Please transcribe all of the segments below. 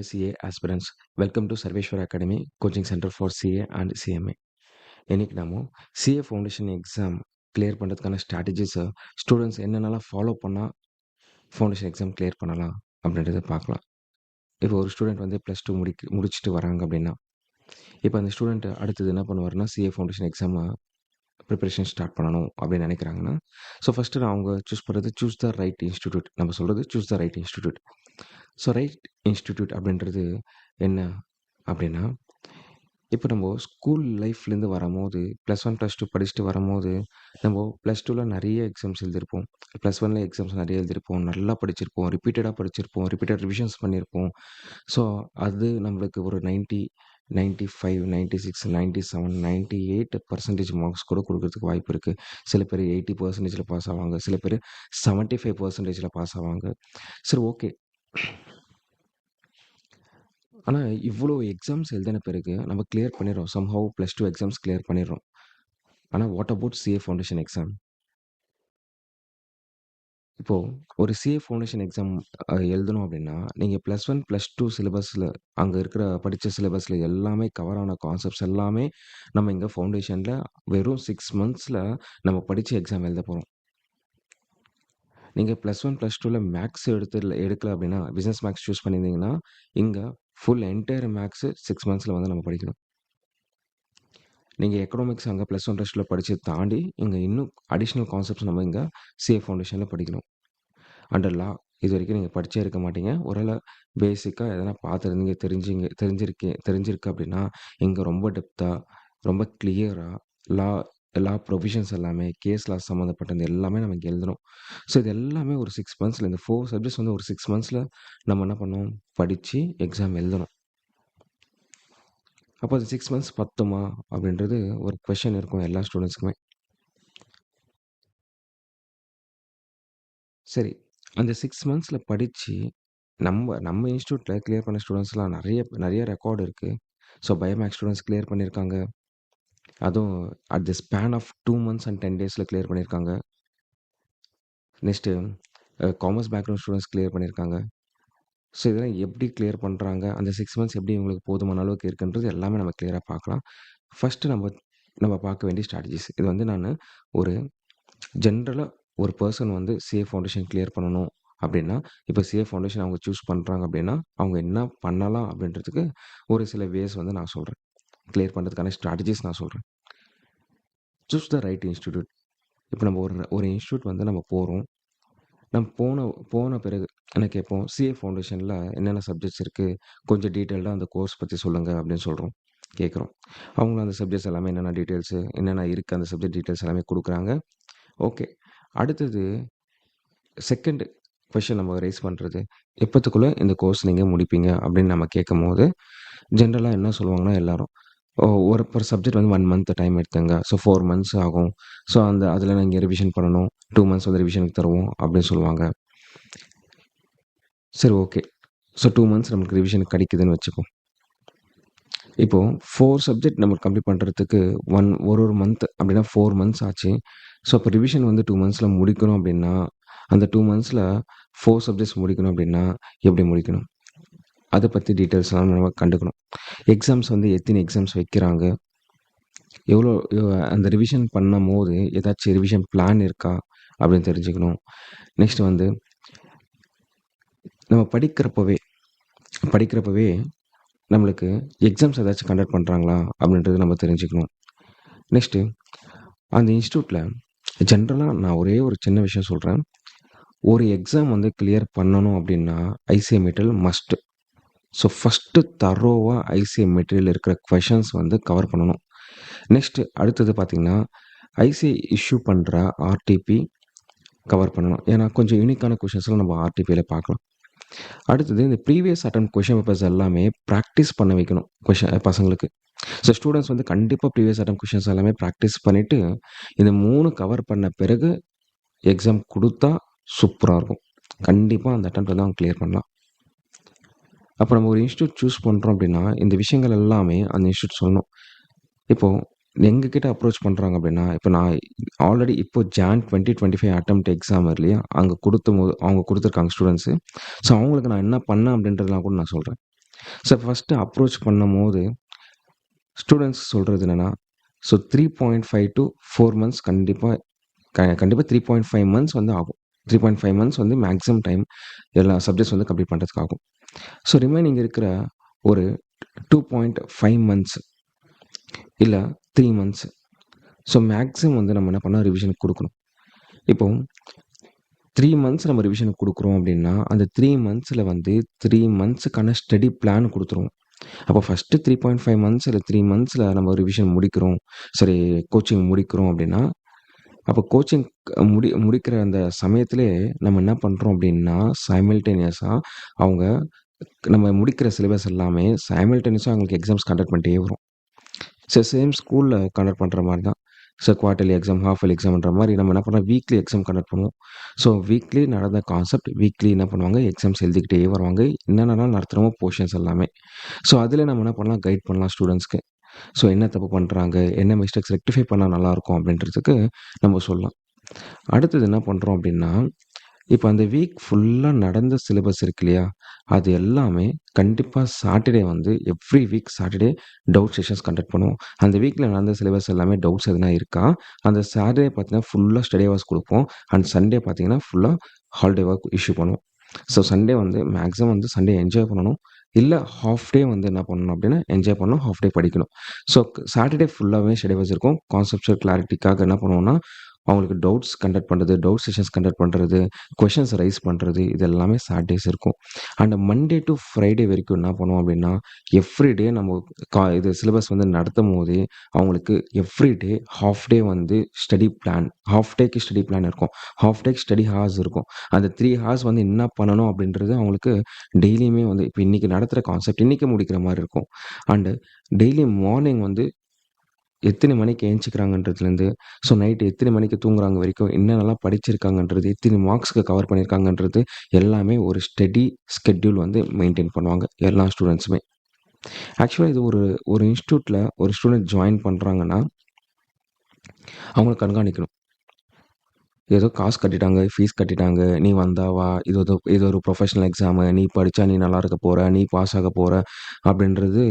CA aspirants. Welcome to Sarveshwar Academy, coaching center for CA and CMA. இன்னைக்கு நாம CA foundation exam clear பண்ணுறதுக்கான ஸ்ட்ராட்டஜிஸை students என்னென்னலாம் follow பண்ணால் foundation exam clear பண்ணலாம் அப்படின்றத பார்க்கலாம். இப்போ ஒரு ஸ்டூடெண்ட் வந்து +2 முடிச்சுட்டு வராங்க அப்படின்னா, இப்போ அந்த ஸ்டூடெண்ட் அடுத்தது என்ன பண்ணுவாருன்னா CA ஃபவுண்டேஷன் எக்ஸாமை ப்ரிப்பரேஷன் ஸ்டார்ட் பண்ணணும் அப்படின்னு நினைக்கிறாங்கன்னா, ஸோ ஃபஸ்ட்டு அவங்க சூஸ் பண்ணுறது சூஸ் த ரைட் இன்ஸ்டிடியூட். நம்ம சொல்கிறது choose the right institute. So right institute அப்படின்றது என்ன அப்படின்னா, இப்போ நம்ம ஸ்கூல் லைஃப்லேருந்து வரும்போது +1 +2 படிச்சுட்டு வரும்போது நம்ம +2ல் நிறைய எக்ஸாம்ஸ் எழுதியிருப்போம். +1ல் எக்ஸாம்ஸ் நிறைய எழுதியிருப்போம், நல்லா படிச்சிருப்போம், ரிப்பீட்டட் ரிவிஷன்ஸ் பண்ணியிருப்போம். ஸோ அது நம்மளுக்கு ஒரு 90, 95, 96, 97, 98% மார்க்ஸ் கூட கொடுக்கறதுக்கு வாய்ப்பு இருக்குது. சில பேர் 80%ல் பாஸ் ஆவாங்க, சில பேர் 75%ல் பாஸ் ஆவாங்க. சரி, ஓகே. ஆனால் இவ்வளோ எக்ஸாம்ஸ் எழுதின பிறகு நம்ம கிளியர் பண்ணிடுறோம், சம்ஹவ் +2 எக்ஸாம்ஸ் கிளியர் பண்ணிடுறோம். ஆனால் what about CA foundation exam? இப்போது ஒரு CA ஃபவுண்டேஷன் எக்ஸாம் எழுதணும் அப்படின்னா, நீங்கள் +1 +2 சிலபஸில் அங்கே இருக்கிற படித்த சிலபஸில் எல்லாமே கவர் ஆன கான்செப்ட்ஸ் எல்லாமே நம்ம இங்கே ஃபவுண்டேஷனில் வெறும் 6 மந்த்ஸில் நம்ம படித்த எக்ஸாம் எழுத போகிறோம். நீங்கள் +1 +2ல் மேக்ஸ் எடுக்கல அப்படின்னா, பிஸ்னஸ் மேக்ஸ் சூஸ் பண்ணியிருந்தீங்கன்னா, இங்கே ஃபுல் என்டையர் மேக்ஸு 6 மந்த்ஸில் வந்து நம்ம படிக்கணும். நீங்கள் எக்கனாமிக்ஸ் அங்கே +1 +2ல் படித்ததை தாண்டி இங்கே இன்னும் அடிஷ்னல் கான்செப்ட்ஸ் நம்ம இங்கே CA ஃபவுண்டேஷனில் படிக்கணும். அண்ட் லா இது வரைக்கும் நீங்கள் படிச்சே இருக்க மாட்டீங்க. ஒருவேளை பேசிக்காக எதனா பார்த்துருந்தீங்க, தெரிஞ்சிருக்கு அப்படின்னா, இங்கே ரொம்ப டெப்த்தாக, ரொம்ப கிளியராக லா ப்ரொவிஷன்ஸ் எல்லாமே, கேஸ் லா சம்மந்தப்பட்டது எல்லாமே நம்ம இங்கே எழுதணும். ஸோ இது எல்லாமே ஒரு 6 மந்த்ஸில், இந்த 4 சப்ஜெக்ட்ஸ் வந்து ஒரு 6 மந்த்ஸில் நம்ம என்ன பண்ணணும், படித்து எக்ஸாம் எழுதணும். அப்போ அது 6 மந்த்ஸ் பத்துமா அப்படின்றது ஒரு கொஷன் இருக்கும் எல்லா ஸ்டூடெண்ட்ஸ்க்குமே. சரி, அந்த 6 மந்த்ஸில் படித்து நம்ம இன்ஸ்டியூட்டில் கிளியர் பண்ண ஸ்டூடெண்ட்ஸ்லாம் நிறைய ரெக்கார்டு இருக்குது. ஸோ பயோமேக்ஸ் ஸ்டூடெண்ட்ஸ் கிளியர் பண்ணியிருக்காங்க. அதுவும் at the span of 2 months and 10 டேஸில் கிளியர் பண்ணியிருக்காங்க. Next commerce background students clear பண்ணியிருக்காங்க. ஸோ இதெல்லாம் எப்படி கிளியர் பண்ணுறாங்க, அந்த 6 மந்த்ஸ் எப்படி இவங்களுக்கு போதுமான அளவுக்கு இருக்குன்றது எல்லாமே நம்ம கிளியராக பார்க்கலாம். ஃபஸ்ட்டு நம்ம பார்க்க வேண்டிய ஸ்ட்ராட்டஜிஸ். இது வந்து நான் ஒரு ஜென்ரலாக ஒரு பர்சன் வந்து CA ஃபவுண்டேஷன் கிளியர் பண்ணணும் அப்படின்னா, இப்போ CA ஃபவுண்டேஷன் அவங்க சூஸ் பண்ணுறாங்க அப்படின்னா, அவங்க என்ன பண்ணலாம் அப்படின்றதுக்கு ஒரு சில வேஸ் வந்து நான் சொல்கிறேன். கிளியர் பண்ணுறதுக்கான ஸ்ட்ராட்டஜிஸ் நான் சொல்கிறேன். Choose the right institute. இப்போ நம்ம ஒரு இன்ஸ்டியூட் வந்து நம்ம போகிறோம். நம்ம போன பிறகு என்ன கேட்போம், CA ஃபவுண்டேஷனில் என்னென்ன சப்ஜெக்ட்ஸ் இருக்குது, கொஞ்சம் டீட்டெயில்டாக அந்த கோர்ஸ் பற்றி சொல்லுங்கள் அப்படின்னு சொல்கிறோம், கேட்குறோம். அவங்களும் அந்த சப்ஜெக்ட்ஸ் எல்லாமே என்னென்ன டீட்டெயில்ஸு, என்னென்ன இருக்குது அந்த சப்ஜெக்ட் டீட்டெயில்ஸ் எல்லாமே கொடுக்குறாங்க. ஓகே. அடுத்தது செகண்ட் கொஷின் நம்ம ரைஸ் பண்ணுறது, எப்போத்துக்குள்ளே இந்த கோர்ஸ் நீங்கள் முடிப்பீங்க அப்படின்னு நம்ம கேட்கும்போது, ஜென்ரலாக என்ன சொல்லுவாங்கன்னா எல்லாரும், ஒரு சப்ஜெக்ட் வந்து 1 மந்த் டைம் எடுத்துங்க, ஸோ 4 மந்த்ஸ் ஆகும். ஸோ அதில் நீங்கள் ரிவிஷன் பண்ணணும், 2 மந்த்ஸ் வந்து ரிவிஷனுக்கு தருவோம் அப்படின்னு சொல்லுவாங்க. சரி, ஓகே. ஸோ 2 மந்த்ஸ் நமக்கு ரிவிஷனுக்கு கிடைக்குதுன்னு வச்சுப்போம். இப்போது 4 சப்ஜெக்ட் நம்ம கம்ப்ளீட் பண்ணுறதுக்கு ஒரு மந்த் அப்படின்னா 4 மந்த்ஸ் ஆச்சு. ஸோ இப்போ ரிவிஷன் வந்து 2 மந்த்ஸில் முடிக்கணும் அப்படின்னா, அந்த 2 மந்த்ஸில் 4 சப்ஜெக்ட்ஸ் முடிக்கணும் அப்படின்னா எப்படி முடிக்கணும், அதை பற்றி டீட்டெயில்ஸ்லாம் நம்ம கண்டுக்கணும். எக்ஸாம்ஸ் வந்து எத்தனை எக்ஸாம்ஸ் வைக்கிறாங்க, எவ்வளோ அந்த ரிவிஷன் பண்ணும் போது ஏதாச்சும் ரிவிஷன் பிளான் இருக்கா அப்படின்னு தெரிஞ்சுக்கணும். நெக்ஸ்ட் வந்து நம்ம படிக்கிறப்பவே நம்மளுக்கு எக்ஸாம்ஸ் ஏதாச்சும் கண்டக்ட் பண்ணுறாங்களா அப்படின்றது நம்ம தெரிஞ்சுக்கணும். நெக்ஸ்ட்டு அந்த இன்ஸ்டியூட்டில் ஜென்ரலாக நான் ஒரே ஒரு சின்ன விஷயம் சொல்கிறேன். ஒரு எக்ஸாம் வந்து கிளியர் பண்ணணும் அப்படின்னா ICA material must. So first தரோவாக ICA மெட்டீரியல் இருக்கிற கொஷன்ஸ் வந்து கவர் பண்ணணும். நெக்ஸ்ட்டு அடுத்தது பார்த்திங்கன்னா, ICA இஷ்யூ பண்ணுற RTP கவர் பண்ணணும். ஏன்னா கொஞ்சம் யூனிக்கான கொஷின்ஸ்லாம் நம்ம RTPயில் பார்க்கலாம். அடுத்தது இந்த ப்ரீவியஸ் அட்டெம்ப்ட் கொஷின் பேப்பர்ஸ் எல்லாமே ப்ராக்டிஸ் பண்ண வைக்கணும் பசங்களுக்கு. ஸோ ஸ்டூடெண்ட்ஸ் வந்து கண்டிப்பாக ப்ரீவியஸ் அட்டெம்ப்ட் கொஷின்ஸ் எல்லாமே ப்ராக்டிஸ் பண்ணிவிட்டு இந்த 3 கவர் பண்ண பிறகு எக்ஸாம் கொடுத்தா சூப்பராக இருக்கும். கண்டிப்பாக அந்த அட்டெம்ப்ட் வந்து அவங்க கிளியர் பண்ணலாம். அப்போ நம்ம ஒரு இன்ஸ்டியூட் சூஸ் பண்ணுறோம் அப்படின்னா இந்த விஷயங்கள் எல்லாமே அந்த இன்ஸ்டியூட் சொல்லணும். இப்போது எங்ககிட்ட அப்ரோச் பண்ணுறாங்க அப்படின்னா, இப்போ நான் ஆல்ரெடி இப்போ Jan 2025 அட்டெம்ப்ட் எக்ஸாம் இல்லையா, அவங்க கொடுத்துருக்காங்க ஸ்டூடெண்ட்ஸு. ஸோ அவங்களுக்கு நான் என்ன பண்ணேன் அப்படின்றதுலாம் கூட நான் சொல்கிறேன். ஸோ ஃபஸ்ட்டு அப்ரோச் பண்ணும்போது ஸ்டூடெண்ட்ஸ் சொல்கிறது என்னென்னா, ஸோ 3.5 to 4 மந்த்ஸ் கண்டிப்பாக 3.5 மந்த்ஸ் வந்து ஆகும். 3.5 மந்த்ஸ் வந்து மேக்ஸிமம் டைம் எல்லா சப்ஜெக்ட்ஸ் வந்து கம்ப்ளீட் பண்ணுறதுக்கு ஆகும். ஸோ ரிமைனிங் இருக்கிற ஒரு 2.5 மந்த்ஸ் இல்லை 3 மந்த்ஸ், ஸோ மேக்ஸிமம் வந்து நம்ம என்ன பண்ணால் ரிவிஷனுக்கு கொடுக்கணும். இப்போ 3 மந்த்ஸ் நம்ம ரிவிஷனுக்கு கொடுக்குறோம் அப்படின்னா, அந்த 3 மந்த்ஸில் வந்து 3 மந்த்ஸுக்கான ஸ்டடி பிளான் கொடுத்துருவோம். அப்போ ஃபஸ்ட்டு 3.5 மந்த்ஸ் இல்லை 3 மந்த்ஸில் நம்ம ரிவிஷன் முடிக்கிறோம், சரி கோச்சிங் முடிக்கிறோம் அப்படின்னா, அப்போ கோச்சிங் முடிக்கிற அந்த சமயத்திலே நம்ம என்ன பண்ணுறோம் அப்படின்னா, சைமல்டேனியஸாக அவங்க நம்ம முடிக்கிற சிலபஸ் எல்லாமே சைமல்டேனியஸாக அவங்களுக்கு எக்ஸாம்ஸ் கண்டக்ட் பண்ணிட்டே வரும். சேம் ஸ்கூலில் கண்டக்ட் பண்ணுற மாதிரி தான். So quarterly exam, half yearly எக்ஸாம்ன்ற மாதிரி நம்ம என்ன பண்ணோம், வீக்லி எக்ஸாம் கண்டக்ட் பண்ணுவோம். ஸோ வீக்லி நடந்த கான்செப்ட் வீக்லி என்ன பண்ணுவாங்க, எக்ஸாம்ஸ் எழுதிக்கிட்டே வருவாங்க, என்னென்னலாம் நடத்துகிறோமோ போர்ஷன்ஸ் எல்லாமே. ஸோ அதில் நம்ம என்ன பண்ணலாம், கைட் பண்ணலாம் ஸ்டூடெண்ட்ஸ்க்கு. ஸோ என்ன தப்பு பண்ணுறாங்க, என்ன மிஸ்டேக்ஸ் ரெக்டிஃபை பண்ணால் நல்லாயிருக்கும் அப்படின்றதுக்கு நம்ம சொல்லலாம். அடுத்தது என்ன பண்ணுறோம் அப்படின்னா, இப்போ அந்த வீக் ஃபுல்லாக நடந்த சிலபஸ் இருக்கு இல்லையா, அது எல்லாமே கண்டிப்பாக சாட்டர்டே வந்து every week Saturday doubt sessions conduct பண்ணுவோம். அந்த வீக்கில் நடந்த சிலபஸ் எல்லாமே டவுட்ஸ் எதுனா இருக்கா, அந்த சாட்டர்டே பார்த்தீங்கன்னா ஃபுல்லாக ஸ்டடி ஹவர்ஸ் கொடுப்போம். அண்ட் சண்டே பார்த்தீங்கன்னா ஃபுல்லாக ஹாலிடே ஒர்க் இஷ்யூ பண்ணுவோம். ஸோ சண்டே வந்து மேக்ஸிமம் வந்து சண்டே என்ஜாய் பண்ணணும், இல்லை ஹாஃப் டே வந்து என்ன பண்ணணும் அப்படின்னா என்ஜாய் பண்ணணும், ஹாஃப் டே படிக்கணும். ஸோ சாட்டர்டே ஃபுல்லாகவே ஸ்டடி ஹவர்ஸ் இருக்கும். கான்செப்சுவல் கிளாரிட்டிக்காக என்ன பண்ணுவோம்னா, அவங்களுக்கு டவுட்ஸ் கண்டக்ட் பண்ணுறது, டவுட் செஷன்ஸ் கண்டக்ட் பண்ணுறது, கொஷின்ஸ் ரைஸ் பண்ணுறது, இது எல்லாமே சாட்டர்டேஸ் இருக்கும். அண்ட் மண்டே டு ஃப்ரைடே வரைக்கும் என்ன பண்ணுவோம் அப்படின்னா, எவ்ரிடே நம்ம இது சிலபஸ் வந்து நடத்தும் போதே அவங்களுக்கு எவ்ரிடே ஹாஃப் டே வந்து ஸ்டடி பிளான், ஹாஃப் டேக்கு ஸ்டடி பிளான் இருக்கும், ஹாஃப் டேக்கு ஸ்டடி ஹார்ஸ் இருக்கும். அந்த 3 ஹார்ஸ் வந்து என்ன பண்ணணும் அப்படின்றது அவங்களுக்கு டெய்லியுமே வந்து இப்போ இன்றைக்கி நடத்துகிற கான்செப்ட் இன்றைக்கி முடிக்கிற மாதிரி இருக்கும். அண்டு டெய்லி மார்னிங் வந்து எத்தனை மணிக்கு ஏஞ்சிக்கிறாங்கன்றதுலேருந்து, ஸோ நைட்டு எத்தனை மணிக்கு தூங்குறாங்க வரைக்கும், என்னென்னலாம் படிச்சிருக்காங்கன்றது, எத்தனை மார்க்ஸ்க்கு கவர் பண்ணியிருக்காங்கன்றது எல்லாமே ஒரு ஸ்டடி ஸ்கெட்யூல் வந்து மெயின்டைன் பண்ணுவாங்க எல்லா ஸ்டூடெண்ட்ஸுமே. ஆக்சுவலாக இது ஒரு ஒரு இன்ஸ்டியூட்டில் ஒரு ஸ்டூடெண்ட் ஜாயின் பண்ணுறாங்கன்னா, அவங்கள கண்காணிக்கணும். ஏதோ காசு கட்டிட்டாங்க, ஃபீஸ் கட்டிட்டாங்க, நீ வந்தா வா, இது ஒரு ப்ரொஃபஷனல் எக்ஸாமு, நீ படித்தா நீ நல்லா இருக்க போகிற, நீ பாஸ் ஆக போகிற அப்படின்றது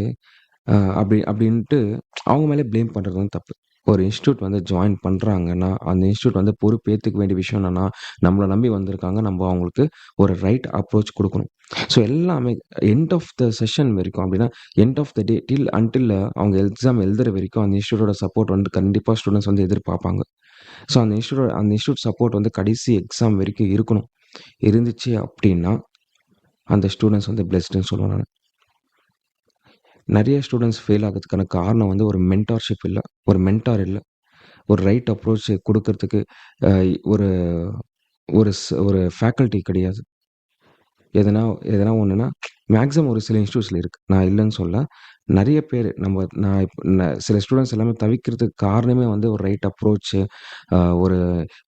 அப்படின்ட்டு அவங்க மேலே ப்ளேம் பண்ணுறது வந்து தப்பு. ஒரு இன்ஸ்டியூட் வந்து ஜாயின் பண்ணுறாங்கன்னா, அந்த இன்ஸ்டியூட் வந்து பொறுப்பேற்றுக்க வேண்டிய விஷயம் என்னென்னா, நம்மளை நம்பி வந்திருக்காங்க, நம்ம அவங்களுக்கு ஒரு ரைட் அப்ரோச் கொடுக்கணும். ஸோ எல்லாமே எண்ட் ஆஃப் த செஷன் வரைக்கும் அப்படின்னா, end of the day until அவங்க எக்ஸாம் எழுதுகிற வரைக்கும் அந்த இன்ஸ்டியூட்டோட சப்போர்ட் வந்து கண்டிப்பாக ஸ்டூடெண்ட்ஸ் வந்து எதிர்பார்ப்பாங்க. ஸோ அந்த இன்ஸ்டியூட் சப்போர்ட் வந்து கடைசி எக்ஸாம் வரைக்கும் இருக்கணும். இருந்துச்சு அப்படின்னா அந்த ஸ்டூடெண்ட்ஸ் வந்து பிளெஸ்டுன்னு சொல்லுவேன் நான். நிறைய ஸ்டூடெண்ட்ஸ் ஃபெயில் ஆகிறதுக்கான காரணம் வந்து ஒரு மென்டார்ஷிப் இல்லை, ஒரு மென்டார் இல்லை, ஒரு ரைட் அப்ரோச் கொடுக்கறதுக்கு ஒரு ஒரு ஒரு ஃபேக்கல்ட்டி கிடையாது. எதனா எதனா ஒன்றுனா மேக்ஸிமம் ஒரு சில இன்ஸ்டியூட்ஸில் இருக்குது, நான் இல்லைன்னு சொல்ல. நிறைய பேர் நான் இப்போ சில ஸ்டூடெண்ட்ஸ் எல்லாமே தவிர்க்கிறதுக்கு காரணமே வந்து ஒரு ரைட் அப்ரோச்சு, ஒரு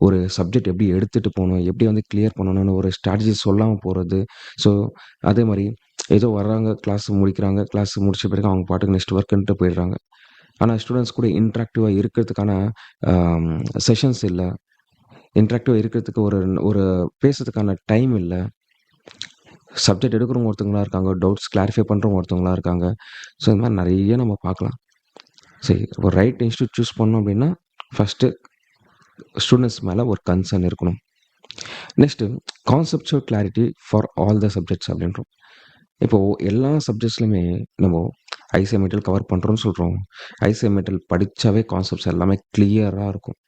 ஒரு சப்ஜெக்ட் எப்படி எடுத்துகிட்டு போகணும், எப்படி வந்து கிளியர் பண்ணணும்னு ஒரு ஸ்ட்ராட்டஜி சொல்லாமல் போகிறது. ஸோ அதே மாதிரி ஏதோ வர்றாங்க, கிளாஸ் முடிக்கிறாங்க, கிளாஸ் முடிச்ச பிறகு அவங்க பாட்டுக்கு நெக்ஸ்ட் ஒர்க்குன்ட்டு போயிடுறாங்க. ஆனால் ஸ்டூடெண்ட்ஸ் கூட இன்ட்ராக்டிவாக இருக்கிறதுக்கான செஷன்ஸ் இல்லை, இன்ட்ராக்டிவாக இருக்கிறதுக்கு ஒரு ஒரு பேசுறதுக்கான டைம் இல்லை. சப்ஜெக்ட் எடுக்கிறவங்க ஒருத்தவங்களா இருக்காங்க, டவுட்ஸ் கிளாரிஃபை பண்ணுறவங்க ஒருத்தவங்களா இருக்காங்க. ஸோ இந்த மாதிரி நிறைய நம்ம பார்க்கலாம். சரி, ஒரு ரைட் இன்ஸ்டியூட் சூஸ் பண்ணோம் அப்படின்னா ஃபஸ்ட்டு ஸ்டூடெண்ட்ஸ் மேலே ஒரு கன்சர்ன் இருக்கணும். Next conceptual clarity for all the subjects அப்படின்றோம். இப்போது எல்லா சப்ஜெக்ட்ஸ்லையுமே நம்ம ஐசிஎம்எல் கவர் பண்ணுறோன்னு சொல்கிறோம். ஐசிஎம்எல் படித்தாவே கான்செப்ட்ஸ் எல்லாமே கிளியராக இருக்கும்.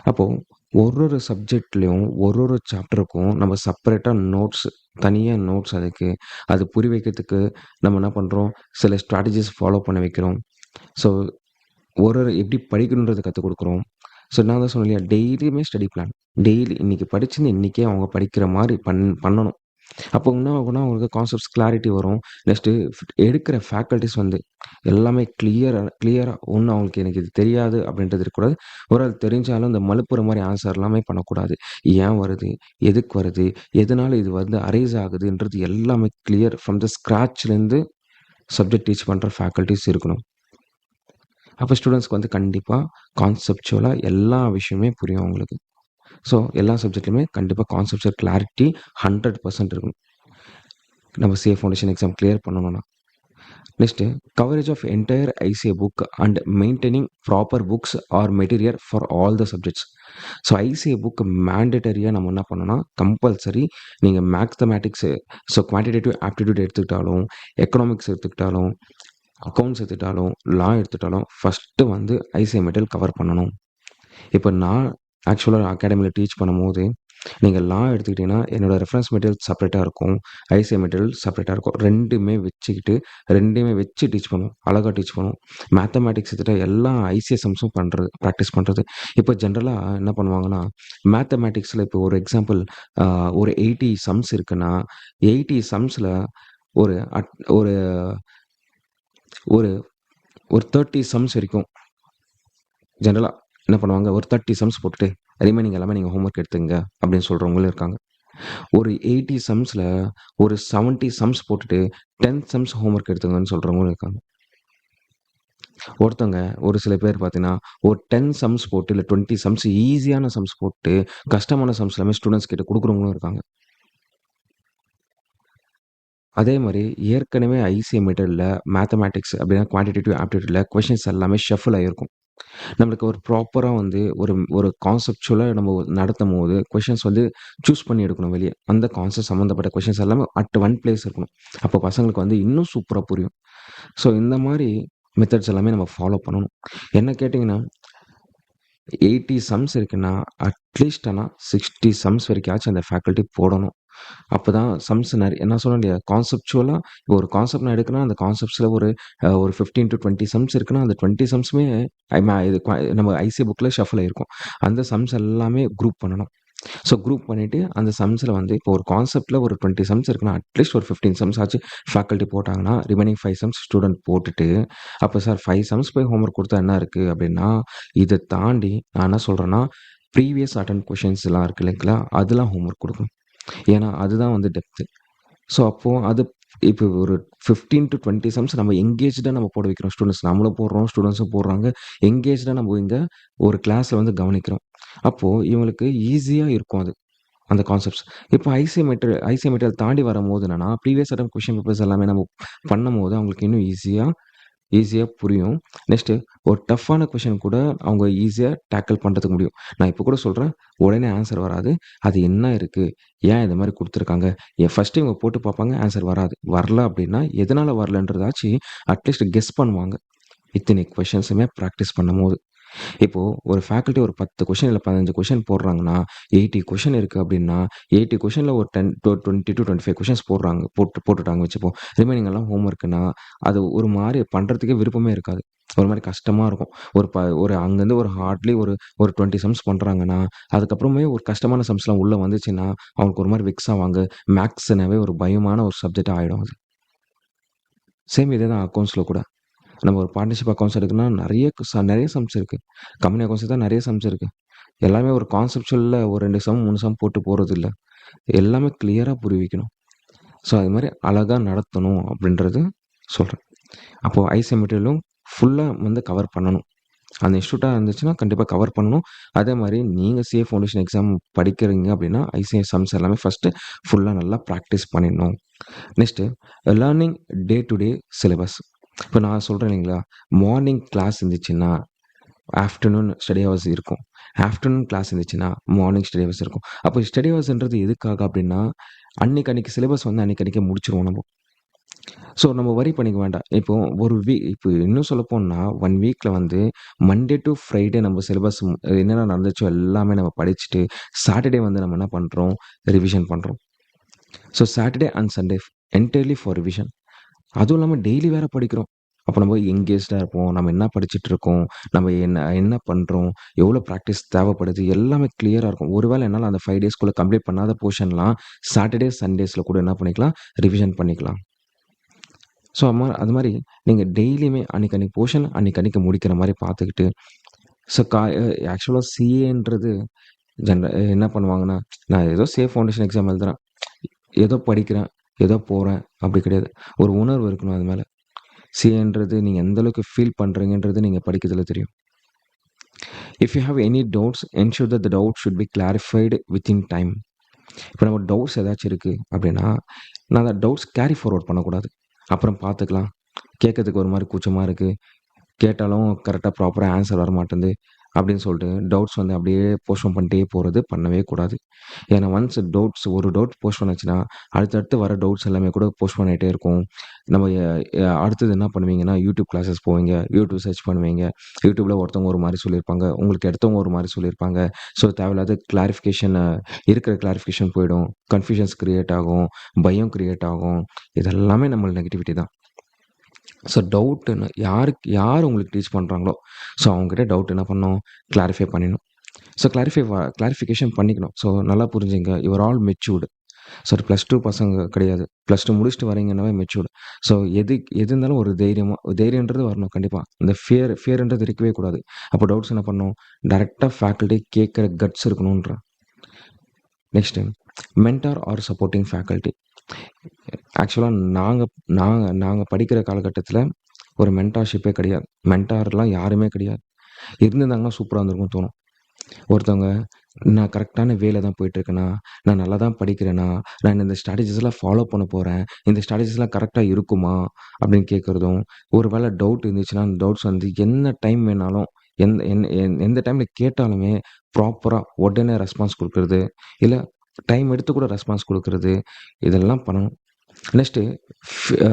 அப்போது ஒரு சப்ஜெக்ட்லேயும் ஒரு சாப்டருக்கும் நம்ம செப்பரேட்டாக நோட்ஸ், தனியாக நோட்ஸ் அதுக்கு அது புரிய வைக்கிறதுக்கு நம்ம என்ன பண்ணுறோம், சில ஸ்ட்ராட்டஜிஸ் ஃபாலோ பண்ண வைக்கிறோம். ஸோ எப்படி படிக்கணுன்றதை கற்றுக் கொடுக்குறோம். ஸோ நான் தான் சொன்னேன் இல்லையா, டெய்லியுமே ஸ்டடி பிளான், டெய்லி இன்றைக்கி படிச்சுன்னு இன்றைக்கே அவங்க படிக்கிற மாதிரி பண்ணணும். அப்போ என்ன ஆகும்னா அவங்களுக்கு கான்செப்ட்ஸ் கிளாரிட்டி வரும். நெக்ஸ்ட்டு எடுக்கிற ஃபேக்கல்ட்டிஸ் வந்து எல்லாமே கிளியராக ஒன்று அவங்களுக்கு எனக்கு இது தெரியாது அப்படின்றது இருக்கக்கூடாது. ஒரு ஆள் தெரிஞ்சாலும் இந்த மலுப்புற மாதிரி ஆன்சர் எல்லாமே பண்ணக்கூடாது. ஏன் வருது, எதுக்கு வருது, எதனால் இது வந்து அரைஸ் ஆகுதுன்றது எல்லாமே கிளியர் ஃப்ரம் த ஸ்க்ராட்ச்லேருந்து சப்ஜெக்ட் டீச் பண்ணுற ஃபேக்கல்ட்டிஸ் இருக்கணும். அப்போ ஸ்டூடெண்ட்ஸ்க்கு வந்து கண்டிப்பாக கான்செப்சுவலாக எல்லா விஷயமே புரியும் அவங்களுக்கு. ஸோ எல்லா சப்ஜெக்ட்லையுமே கண்டிப்பாக கான்செப்சுவல் கிளாரிட்டி 100% இருக்கணும். நம்ம சிஏ ஃபவுண்டேஷன் எக்ஸாம் கிளியர் பண்ணணும்னா. Next coverage of entire ICA book and maintaining proper books or material for all the subjects. So ICA book மேண்டேட்டரியாக நம்ம என்ன பண்ணணும்னா கம்பல்சரி நீங்கள் மேத்தமேட்டிக்ஸு, ஸோ குவான்டிடேட்டிவ் ஆப்டிடியூட் எடுத்துக்கிட்டாலும், எக்கனாமிக்ஸ் எடுத்துக்கிட்டாலும், அக்கவுண்ட்ஸ் எடுத்துக்கிட்டாலும், லா எடுத்துக்கிட்டாலும் ஃபஸ்ட்டு வந்து ஐசிஏ மெட்டீரியல் கவர் பண்ணணும். இப்போ நான் ஆக்சுவலாக அகாடமியில் டீச் பண்ணும்போது நீங்கள் லா எடுத்துக்கிட்டிங்கன்னா என்னோடய ரெஃபரன்ஸ் மெட்டீரியல் செப்பரேட்டாக இருக்கும், ஐசிஏ மெட்டீரியல் செப்பரேட்டாக இருக்கும். 2மே வச்சுக்கிட்டு 2மே வச்சு டீச் பண்ணுவோம், அழகாக டீச் பண்ணுவோம். மேத்தமேட்டிக்ஸ் எடுத்துகிட்டா எல்லா ஐசிஏ சம்ஸும் பண்ணுறது, ப்ராக்டிஸ் பண்ணுறது. இப்போ ஜென்ரலாக என்ன பண்ணுவாங்கன்னா மேத்தமேட்டிக்ஸில் இப்போ ஒரு எக்ஸாம்பிள் ஒரு 80 சம்ஸ் இருக்குன்னா 80 சம்ஸில் ஒரு ஒரு ஒரு ஒரு 30 சம்ஸ் வரைக்கும் ஜென்ரலாக என்ன பண்ணுவாங்க, ஒரு 30 சம்ஸ் போட்டுட்டு ரிமைனிங் எல்லாமே நீங்கள் ஹோம்ஒர்க் எடுத்துங்க அப்படின்னு சொல்கிறவங்களும் இருக்காங்க. ஒரு 80 சம்ஸில் ஒரு 70 சம்ஸ் போட்டுட்டு 10 சம்ஸ் ஹோம்ஒர்க் எடுத்துங்கன்னு சொல்கிறவங்களும் இருக்காங்க. ஒருத்தவங்க ஒரு சில பேர் பார்த்தீங்கன்னா ஒரு 10 சம்ஸ் போட்டு இல்லை 20 சம்ஸ் ஈஸியான சம்ஸ் போட்டு கஷ்டமான சம்ஸ் எல்லாமே ஸ்டூடெண்ட்ஸ் கிட்ட கொடுக்குறவங்களும் இருக்காங்க. அதே மாதிரி ஏற்கனவே ஐசிஏ மெட்டீரியலில் மேத்தமேட்டிக்ஸ் அப்படின்னா குவான்டிடேட்டிவ் ஆப்டிடியூடில் கொஷின்ஸ் எல்லாமே ஷஃபில் ஆகிருக்கும். நம்மளுக்கு ஒரு ப்ராப்பராக வந்து ஒரு ஒரு கான்செப்சுவலாக நம்ம நடத்தும் போது கொஷின்ஸ் வந்து சூஸ் பண்ணி எடுக்கணும் வெளியே. அந்த கான்செப்ட் சம்மந்தப்பட்ட கொஷின்ஸ் எல்லாமே அட் ஒன் பிளேஸ் இருக்கணும். அப்போ பசங்களுக்கு வந்து இன்னும் சூப்பராக புரியும். ஸோ இந்த மாதிரி மெத்தட்ஸ் எல்லாமே நம்ம ஃபாலோ பண்ணணும். என்ன கேட்டிங்கன்னா 80 சம்ஸ் இருக்குன்னா அட்லீஸ்ட் ஆனால் 60 சம்ஸ் வரைக்காச்சும் அந்த ஃபேக்கல்ட்டி போடணும். அப்போ தான் சம்ஸ் நிறைய நான் சொன்னேன் இல்லையா, கான்செப்சுவலாக இப்போ ஒரு கான்செப்ட் நான் எடுக்கிறேன்னா அந்த கான்செப்ட்ஸில் ஒரு 15 to 20 சம்ஸ் இருக்குன்னா அந்த 20 சம்ஸுமே இது நம்ம ஐசி புக்கில் ஷஃபில் ஆகிருக்கும். அந்த சம்ஸ் எல்லாமே குரூப் பண்ணணும். ஸோ குரூப் பண்ணிவிட்டு அந்த சம்ஸில் வந்து இப்போ ஒரு கான்செப்ட்டில் ஒரு 20 சம்ஸ் இருக்குன்னா அட்லீஸ்ட் ஒரு 15 சம்ஸ் ஆச்சு ஃபேக்கல்ட்டி போட்டாங்கன்னா ரிமைனிங் 5 சம்ஸ் ஸ்டூடெண்ட் போட்டுட்டு, அப்போ சார் 5 சம்ஸ் போய் ஹோம்ஒர்க் கொடுத்தா என்ன இருக்குது அப்படின்னா, இதை தாண்டி நான் என்ன சொல்கிறேன்னா ப்ரீவியஸ் அட்டன் கொஷின்ஸ்லாம் இருக்குது இல்லைங்களா, அதெல்லாம் ஹோம்ஒர்க் கொடுக்கணும். ஏன்னா அதுதான் வந்து டெப்த்து. ஸோ அப்போது அது இப்போ ஒரு 15 to 20 சம்ஸ் நம்ம எங்கேஜ்டாக நம்ம போட வைக்கிறோம். ஸ்டூடெண்ட்ஸ் நம்மளும் போடுறோம், ஸ்டூடெண்ட்ஸும் போடுறாங்க. எங்கேஜ்டாக நம்ம இங்கே ஒரு கிளாஸில் வந்து கவனிக்கிறோம். அப்போது இவங்களுக்கு ஈஸியாக இருக்கும் அது, அந்த கான்செப்ட்ஸ். இப்போ ஐசிஎம்மெட்டீரியல் தாண்டி வரும்போது என்னன்னா, ப்ரீவியஸ் அட்டம் கொஸ்டின் பேப்பர்ஸ் எல்லாமே நம்ம பண்ணும்போது அவங்களுக்கு இன்னும் ஈஸியாக புரியும். நெக்ஸ்ட்டு ஒரு டஃப்பான கொஷின் கூட அவங்க ஈஸியாக டேக்கிள் பண்ணுறதுக்கு முடியும். நான் இப்போ கூட சொல்கிறேன், உடனே ஆன்சர் வராது. அது என்ன இருக்குது? ஏன் இந்த மாரி குடுத்துருக்காங்க? ஃபர்ஸ்ட்டு இவங்க போட்டு பார்ப்பாங்க, ஆன்சர் வராது. வரல அப்படின்னா, எதனால வரலன்றதாச்சு அட்லீஸ்ட் கெஸ் பண்ணுவாங்க. இத்தனை கொஷின்ஸுமே ப்ராக்டிஸ் பண்ணும்போது. இப்போ ஒரு ஃபேக்கல்ட்டி ஒரு 10 கொஷின் இல்ல 15 கொஷின் போடுறாங்கன்னா, 80 கொஷின் இருக்கு அப்படின்னா, 80 கொஷின்ல ஒரு 20 to 25 கொஷின்ஸ் போட்டுட்டாங்க வச்சுப்போம். ரிமைனிங் எல்லாம் ஹோம் ஒர்க்னா, அது ஒரு மாரி பண்றதுக்கே விருப்பமே இருக்காது. ஒரு மாரி கஷ்டமா இருக்கும். ஒரு அங்கருந்து ஒரு ஹார்ட்லி ஒரு 20 சம்ஸ் பண்றாங்கன்னா, அதுக்கப்புறமே ஒரு கஷ்டமான சம்ஸ்லாம் உள்ள வந்துச்சுன்னா, அவங்களுக்கு ஒரு மாரி வெக்ஸ் ஆவாங்க. மேத்ஸ்னாவே ஒரு பயமான ஒரு சப்ஜெக்ட்டா ஆயிடும் அது. சேம் இதே தான் அக்கவுண்ட்ஸ்ல கூட. நம்ம ஒரு பார்ட்னர்ஷிப் அக்கவுண்ட்ஸ் எடுக்கணும்னா நெறைய சம்ஸ் இருக்கு. கம்பெனி அக்கவுண்ட்ஸ் தான் நெறைய சம்ஸ் இருக்கு. எல்லாமே ஒரு கான்செப்சுவல்ல ஒரு 2 சம், 3 சம் போட்டு போறதில்ல. எல்லாமே கிளியரா புரிய வைக்கணும். ஸோ அது மாரி அழகா நடத்தணும் அப்படின்றது சொல்றேன். அப்போ ஐசிஐ மெட்டீரியலும் ஃபுல்லா வந்து கவர் பண்ணணும். அந்த இன்ஸ்டியூட்டா இருந்துச்சுன்னா கண்டிப்பா கவர் பண்ணணும். அதே மாரி நீங்க சிஏ ஃபவுண்டேஷன் எக்ஸாம் படிக்கிறீங்க அப்படின்னா, ஐசிஐ சம்ஸ் எல்லாமே ஃபர்ஸ்ட்டு ஃபுல்லா நல்லா பிராக்டிஸ் பண்ணிடணும். Next learning day to day syllabus. இப்போ நான் சொல்றேன் இல்லைங்களா, மார்னிங் கிளாஸ் இருந்துச்சுன்னா, ஆஃப்டர்நூன் ஸ்டடி ஹவர்ஸ் இருக்கும். ஆஃப்டர்நூன் கிளாஸ் இருந்துச்சுன்னா, மார்னிங் ஸ்டடி ஹவர்ஸ் இருக்கும். அப்போ ஸ்டடி ஹவர்ஸ்ன்றது எதுக்காக அப்படின்னா, அன்னைக்கு சிலபஸ் வந்து அன்னைக்கே முடிச்சுருவோம் நம்ம. ஸோ நம்ம வொரி பண்ணிக்க வேண்டாம். இப்போ இப்போ இன்னும் சொல்லப்போனா 1 வீக்ல வந்து மண்டே டூ ஃப்ரைடே நம்ம சிலபஸ் என்னென்ன நடந்துச்சோ எல்லாமே நம்ம படிச்சுட்டு, சாட்டர்டே வந்து நம்ம என்ன பண்றோம், ரிவிஷன் பண்றோம். So Saturday and Sunday entirely for revision. அதுவும் இல்லாம டெய்லி வேற படிக்கிறோம். அப்ப நம்ம எங்கேஜ்டா இருப்போம். நம்ம என்ன படிச்சுட்டு இருக்கோம்? நம்ம என்ன என்ன பண்றோம்? எவ்வளோ பிராக்டிஸ் தேவைப்படுது? எல்லாமே கிளியரா இருக்கும். ஒருவேளை என்னால அந்த 5 டேஸ்க்குள்ள கம்ப்ளீட் பண்ணாத போர்ஷன்லாம் சாட்டர்டே, சண்டேஸ்ல கூட என்ன பண்ணிக்கலாம்? ரிவிஷன் பண்ணிக்கலாம். ஸோ அது மாரி நீங்க டெய்லியுமே அன்னைக்கு போர்ஷன் அன்னைக்கு முடிக்கிற மாரி பார்த்துக்கிட்டு, ஸோ ஆக்சுவலா சிஏன்றது என்ன பண்ணுவாங்கன்னா, நான் ஏதோ சேஃப் ஃபவுண்டேஷன் எக்ஸாம் எழுதுறேன். ஏதோ படிக்கிறேன், ஏதோ போறேன் அப்படி கிடையாது. ஒரு உணர்வு இருக்கணும் அது மேல. சிஏன்றது நீங்க எந்த அளவுக்கு ஃபீல் பண்றீங்கன்றது நீங்க படிக்கிறதுல தெரியும். If you have any doubts ensure that the doubt should be clarified within time. இப்போ நம்ம டவுட்ஸ் ஏதாச்சும் இருக்கு அப்படின்னா, நான் அந்த டவுட்ஸ் கேரி ஃபார்வர்ட் பண்ணக்கூடாது. அப்புறம் பார்த்துக்கலாம். கேட்கறதுக்கு ஒரு மாரி கூச்சமா இருக்கு. கேட்டாலும் கரெக்ட்டா ப்ராப்பரா ஆன்சர் வரமாட்டேன்து. அப்படின்னு சொல்லிட்டு டவுட்ஸ் வந்து அப்படியே போஸ்ட்போன் பண்ணிட்டே போறது பண்ணவே கூடாது. ஏன்னா ஒன்ஸ் ஒரு டவுட் போஸ்ட்போன் ஆச்சுன்னா, அடுத்தடுத்து வர டவுட்ஸ் எல்லாமே கூட போஸ்ட்போன் ஆயிட்டே இருக்கும். நம்ம அடுத்தது என்ன பண்ணுவீங்கன்னா, யூடியூப் கிளாஸஸ் போவீங்க. யூடியூப் சர்ச் பண்ணுவீங்க. யூடியூப்ல ஒருத்தவங்க ஒரு மாரி சொல்லியிருப்பாங்க. உங்களுக்கு அடுத்தவங்க ஒரு மாரி சொல்லியிருப்பாங்க. ஸோ தேவையில்லாத இருக்கிற கிளாரிஃபிகேஷன் போயிடும். கன்ஃப்யூஷன்ஸ் கிரியேட் ஆகும். பயம் கிரியேட் ஆகும். இதெல்லாமே நம்ம நெகட்டிவிட்டி தான். ஸோ டவுட்டுன்னு யார் உங்களுக்கு டீச் பண்ணுறாங்களோ, ஸோ அவங்ககிட்ட டவுட் என்ன பண்ணணும்? கிளாரிஃபை பண்ணிடணும். ஸோ கிளாரிஃபிகேஷன் பண்ணிக்கணும். ஸோ நல்லா புரிஞ்சுங்க. You are all matured. So +2 பசங்க கிடையாது. +2 முடிச்சுட்டு வரீங்கன்னாவே மெச்சூர்டு. ஸோ எது இருந்தாலும் ஒரு தைரியன்றது வரணும் கண்டிப்பா. இந்த ஃபியர்ன்றது இருக்கவே கூடாது. அப்போ டவுட்ஸ் என்ன பண்ணணும்? டைரக்ட்டா ஃபேக்கல்டி கேட்கிற கட்ஸ் இருக்கணுன்றேன். Next mentor or supporting faculty. ஆக்சுவலா நாங்க நாங்க நாங்க படிக்கிற காலகட்டத்தில ஒரு மென்டார்ஷிப்பே கிடையாது. மென்டார்லாம் யாருமே கிடையாது. இருந்திருந்தாங்கன்னா சூப்பரா இருந்திருக்கும்னு தோணும். ஒருத்தவங்க நான் கரெக்டான வேல தான் போயிட்டுருக்கேனா? நான் நல்லா தான் படிக்கிறேனா? நான் இந்த ஸ்ட்ராட்டஜிஸ்லாம் ஃபாலோ பண்ண போறேன். இந்த ஸ்ட்ராட்டஜிஸ்லாம் கரெக்ட்டா இருக்குமா? அப்படின்னு கேட்கறதும், ஒரு வேள டவுட் இருந்துச்சுன்னா, அந்த டவுட்ஸ் வந்து என்ன டைம் வேணாலும், எந்த டைம்ல கேட்டாலுமே ப்ராப்பரா உடனே ரெஸ்பான்ஸ் குடுக்குறது. இல்ல டைம் எடுத்து கூட ரெஸ்பான்ஸ் குடுக்குறது. இதெல்லாம் பண்ணணும். நெக்ஸ்ட்டு ஃப் uh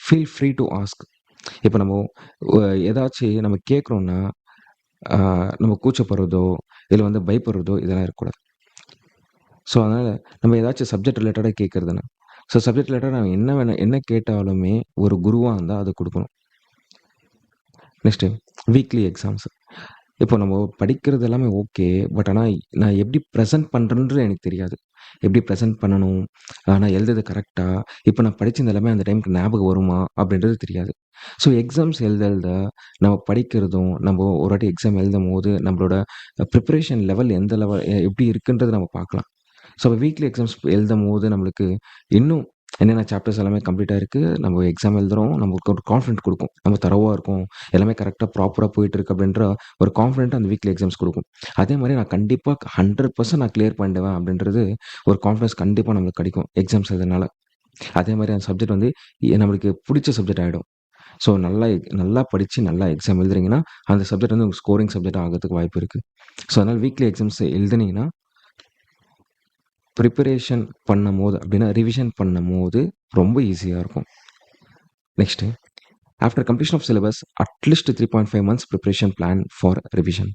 feel free to ask. இப்ப நம்ம ஒ ஏதாச்சு நம்ம கேட்குறோம்னா, அ நம்ம கூச்சப்படுறதோ, இல்ல வந்து பயப்படுறதோ இதெல்லாம் இருக்கக்கூடாது. ஸோ, அதனால நம்ம ஏதாச்சும் சப்ஜெக்ட் ரிலேட்டடா கேட்கிறதுனா, ஸோ சப்ஜெக்ட் ரிலேட்டடா நம்ம என்ன கேட்டாலுமே ஒரு குருவா இருந்தா அத குடுக்கணும். Next weekly exams. இப்போ நம்ம படிக்கிறது எல்லாமே ஓகே. பட் ஆனா, நான் எப்படி பிரசன்ட் பண்றேன்றது எனக்கு தெரியாது. எப்படி பிரசன்ட் பண்ணணும்? நான் எழுதுறது கரெக்ட்டா? இப்ப நான் படிச்சது எல்லாமே அந்த டைம்க்கு ஞாபகம் வருமா? அப்படின்றது தெரியாது. ஸோ எக்ஸாம்ஸ் எழுத நம்ம படிக்கிறதும், நம்ம ஒரு வாட்டி எக்ஸாம் எழுதும்போது, நம்மளோட ப்ரிப்பரேஷன் லெவல் எந்த லெவல் எப்படி இருக்குன்றத நம்ம பார்க்கலாம். ஸோ வீக்லி எக்ஸாம்ஸ் எழுதும்போது நம்மளுக்கு இன்னும் என்னென்ன சாப்டர்ஸ் எல்லாமே கம்ப்ளீட்டா இருக்கு. நம்ம எக்ஸாம் எழுதுறோம். நமக்கு ஒரு கான்ஃபிடென்ட் குடுக்கும். நம்ம தரோவா இருக்கோம். எல்லாமே கரெக்ட்டா ப்ராப்பரா போயிட்டுருக்கு அப்படின்ற ஒரு கான்ஃபிடென்ட் அந்த வீக்லி எக்ஸாம்ஸ் குடுக்கும். அதே மாரி நான் கண்டிப்பா 100% நான் கிளியர் பண்ணிடுவேன் அப்படின்றது ஒரு கான்ஃபிடன்ஸ் கண்டிப்பா நம்மளுக்கு கிடைக்கும். எக்ஸாம்ஸ் எழுதுறதுனால. அதே மாரி அந்த சப்ஜெக்ட் வந்து நம்மளுக்கு புடிச்ச சப்ஜெக்ட் ஆயிடும். ஸோ நல்லா படிச்சு நல்லா எக்ஸாம் எழுதுறீங்கன்னா, அந்த சப்ஜெக்ட் வந்து உங்களுக்கு ஸ்கோரிங் சப்ஜெக்ட்டா ஆகறதுக்கு வாய்ப்பு இருக்கு. ஸோ அதனால வீக்லி எக்ஸாம்ஸ் எழுதுனீங்கன்னா ப்ரிப்பரேஷன் பண்ணும்போது அப்படின்னா, ரிவிஷன் பண்ணும்போது ரொம்ப ஈஸியா இருக்கும். Next after completion of syllabus at least 3.5 months preparation plan for revision.